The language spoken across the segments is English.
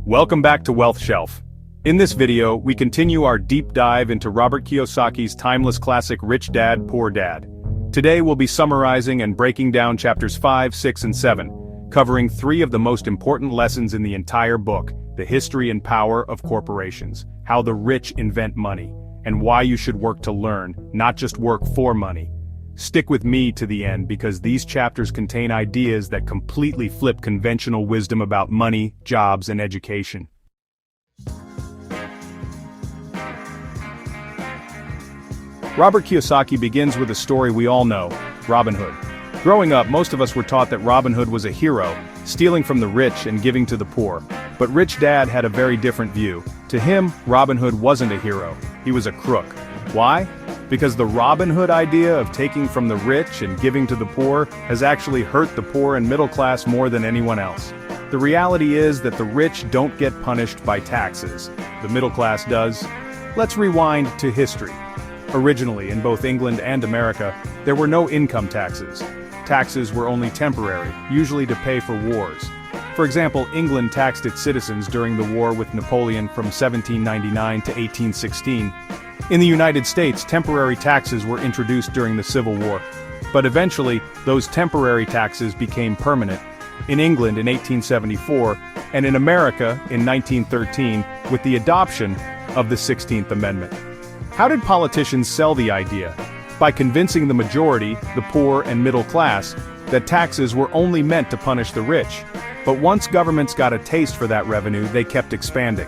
Welcome back to Wealth Shelf. In this video, we continue our deep dive into Robert Kiyosaki's timeless classic Rich Dad, Poor Dad. Today we'll be summarizing and breaking down chapters 5, 6, and 7, covering 3 of the most important lessons in the entire book: the history and power of corporations, how the rich invent money, and why you should work to learn, not just work for money. Stick with me to the end because these chapters contain ideas that completely flip conventional wisdom about money, jobs, and education. Robert Kiyosaki begins with a story we all know: Robin Hood. Growing up, most of us were taught that Robin Hood was a hero, stealing from the rich and giving to the poor. But Rich Dad had a very different view. To him, Robin Hood wasn't a hero, he was a crook. Why? Because the Robin Hood idea of taking from the rich and giving to the poor has actually hurt the poor and middle class more than anyone else. The reality is that the rich don't get punished by taxes. The middle class does. Let's rewind to history. Originally, in both England and America, there were no income taxes. Taxes were only temporary, usually to pay for wars. For example, England taxed its citizens during the war with Napoleon from 1799 to 1816. In the United States, temporary taxes were introduced during the Civil War. But eventually, those temporary taxes became permanent. In England in 1874, and in America in 1913, with the adoption of the 16th Amendment. How did politicians sell the idea? By convincing the majority, the poor and middle class, that taxes were only meant to punish the rich. But once governments got a taste for that revenue, they kept expanding.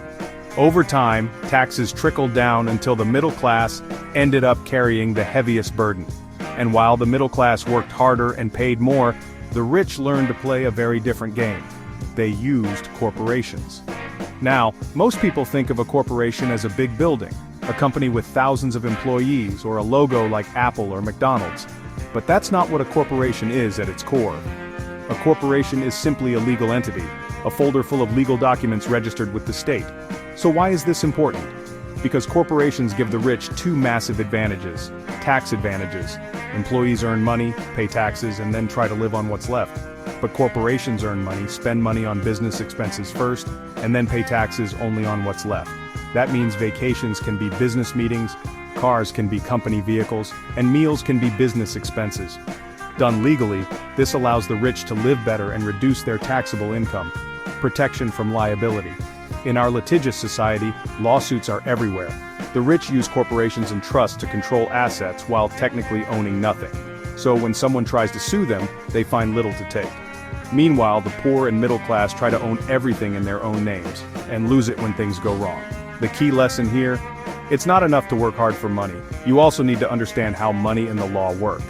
Over time, taxes trickled down until the middle class ended up carrying the heaviest burden. And while the middle class worked harder and paid more, the rich learned to play a very different game. They used corporations. Now, most people think of a corporation as a big building, a company with thousands of employees, or a logo like Apple or McDonald's. But that's not what a corporation is at its core. A corporation is simply a legal entity, a folder full of legal documents registered with the state. So why is this important? Because corporations give the rich 2 massive advantages: tax advantages. Employees earn money, pay taxes, and then try to live on what's left. But corporations earn money, spend money on business expenses first, and then pay taxes only on what's left. That means vacations can be business meetings, cars can be company vehicles, and meals can be business expenses. Done legally, this allows the rich to live better and reduce their taxable income. Protection from liability. In our litigious society, lawsuits are everywhere. The rich use corporations and trusts to control assets while technically owning nothing. So when someone tries to sue them, they find little to take. Meanwhile, the poor and middle class try to own everything in their own names, and lose it when things go wrong. The key lesson here: it's not enough to work hard for money. You also need to understand how money and the law work.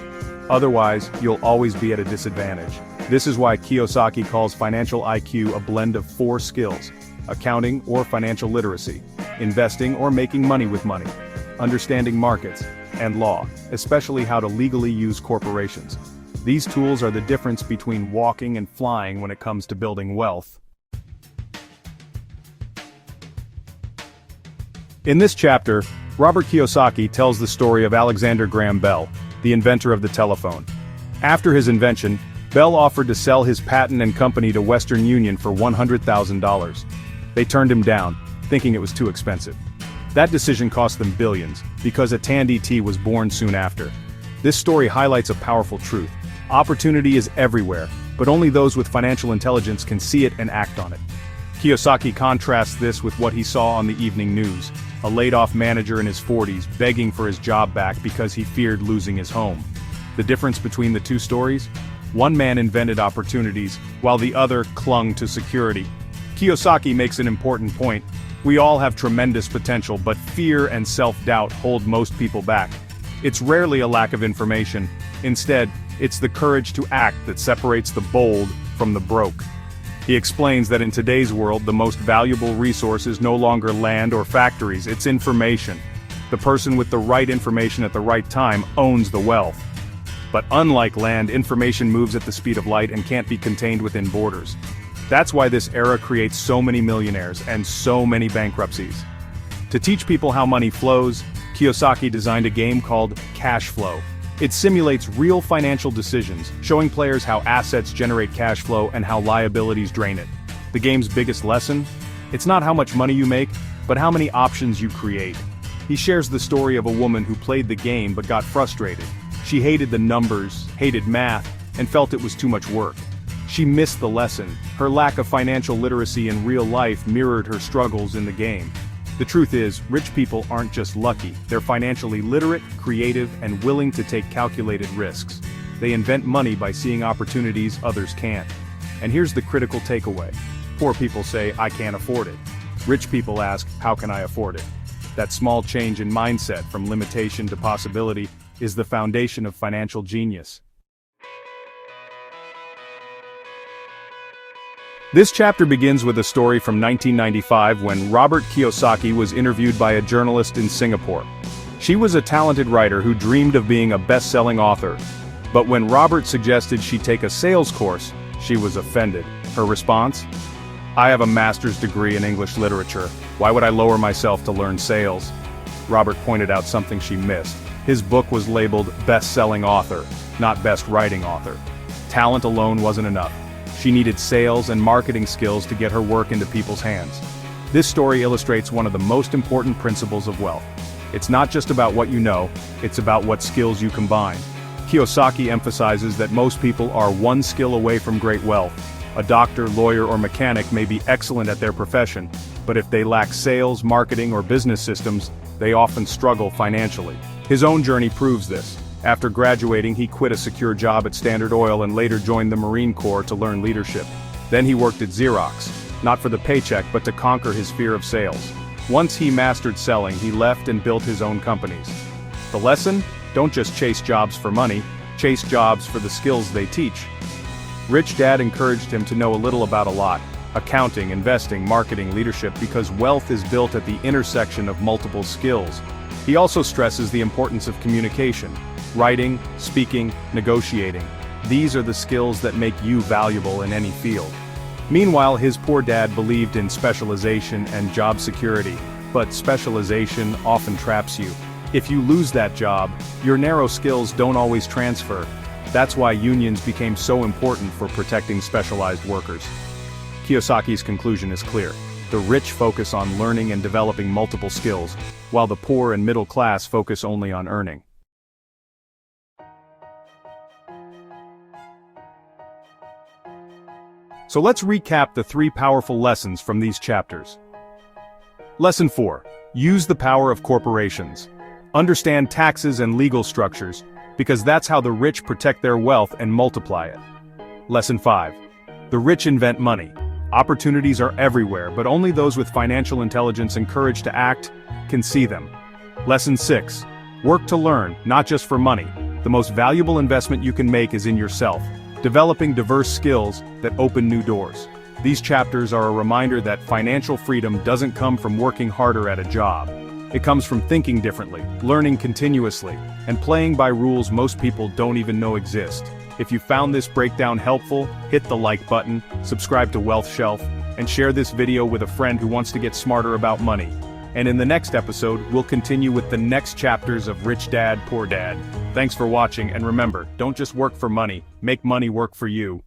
Otherwise, you'll always be at a disadvantage. This is why Kiyosaki calls financial IQ a blend of 4 skills: accounting or financial literacy, investing or making money with money, understanding markets, and law, especially how to legally use corporations. These tools are the difference between walking and flying when it comes to building wealth. In this chapter, Robert Kiyosaki tells the story of Alexander Graham Bell, the inventor of the telephone. After his invention, Bell offered to sell his patent and company to Western Union for $100,000. They turned him down, thinking it was too expensive. That decision cost them billions, because a Tandy Tea was born soon after. This story highlights a powerful truth: opportunity is everywhere, but only those with financial intelligence can see it and act on it. Kiyosaki contrasts this with what he saw on the evening news: a laid-off manager in his 40s begging for his job back because he feared losing his home. The difference between the 2 stories? One man invented opportunities, while the other clung to security. Kiyosaki makes an important point: we all have tremendous potential, but fear and self-doubt hold most people back. It's rarely a lack of information. Instead, it's the courage to act that separates the bold from the broke. He explains that in today's world, the most valuable resource is no longer land or factories, it's information. The person with the right information at the right time owns the wealth. But unlike land, information moves at the speed of light and can't be contained within borders. That's why this era creates so many millionaires and so many bankruptcies. To teach people how money flows, Kiyosaki designed a game called Cash Flow. It simulates real financial decisions, showing players how assets generate cash flow and how liabilities drain it. The game's biggest lesson? It's not how much money you make, but how many options you create. He shares the story of a woman who played the game but got frustrated. She hated the numbers, hated math, and felt it was too much work. She missed the lesson. Her lack of financial literacy in real life mirrored her struggles in the game. The truth is, rich people aren't just lucky, they're financially literate, creative, and willing to take calculated risks. They invent money by seeing opportunities others can't. And here's the critical takeaway. Poor people say, "I can't afford it." Rich people ask, "How can I afford it?" That small change in mindset from limitation to possibility is the foundation of financial genius. This chapter begins with a story from 1995 when Robert Kiyosaki was interviewed by a journalist in Singapore. She was a talented writer who dreamed of being a best-selling author. But when Robert suggested she take a sales course, she was offended. Her response? "I have a master's degree in English literature. Why would I lower myself to learn sales?" Robert pointed out something she missed. His book was labeled best-selling author, not best writing author. Talent alone wasn't enough. She needed sales and marketing skills to get her work into people's hands. This story illustrates one of the most important principles of wealth. It's not just about what you know, it's about what skills you combine. Kiyosaki emphasizes that most people are one skill away from great wealth. A doctor, lawyer, or mechanic may be excellent at their profession, but if they lack sales, marketing, or business systems, they often struggle financially. His own journey proves this. After graduating, he quit a secure job at Standard Oil and later joined the Marine Corps to learn leadership. Then he worked at Xerox, not for the paycheck but to conquer his fear of sales. Once he mastered selling, he left and built his own companies. The lesson? Don't just chase jobs for money, chase jobs for the skills they teach. Rich Dad encouraged him to know a little about a lot: accounting, investing, marketing, leadership, because wealth is built at the intersection of multiple skills. He also stresses the importance of communication. Writing, speaking, negotiating. These are the skills that make you valuable in any field. Meanwhile, his poor dad believed in specialization and job security, but specialization often traps you. If you lose that job, your narrow skills don't always transfer. That's why unions became so important for protecting specialized workers. Kiyosaki's conclusion is clear. The rich focus on learning and developing multiple skills, while the poor and middle class focus only on earning. So let's recap the 3 powerful lessons from these chapters. Lesson 4. Use the power of corporations. Understand taxes and legal structures, because that's how the rich protect their wealth and multiply it. Lesson 5. The rich invent money. Opportunities are everywhere, but only those with financial intelligence and courage to act can see them. Lesson 6. Work to learn, not just for money. The most valuable investment you can make is in yourself. Developing diverse skills that open new doors. These chapters are a reminder that financial freedom doesn't come from working harder at a job. It comes from thinking differently, learning continuously, and playing by rules most people don't even know exist. If you found this breakdown helpful, hit the like button, subscribe to Wealth Shelf, and share this video with a friend who wants to get smarter about money. And in the next episode, we'll continue with the next chapters of Rich Dad, Poor Dad. Thanks for watching, and remember, don't just work for money, make money work for you.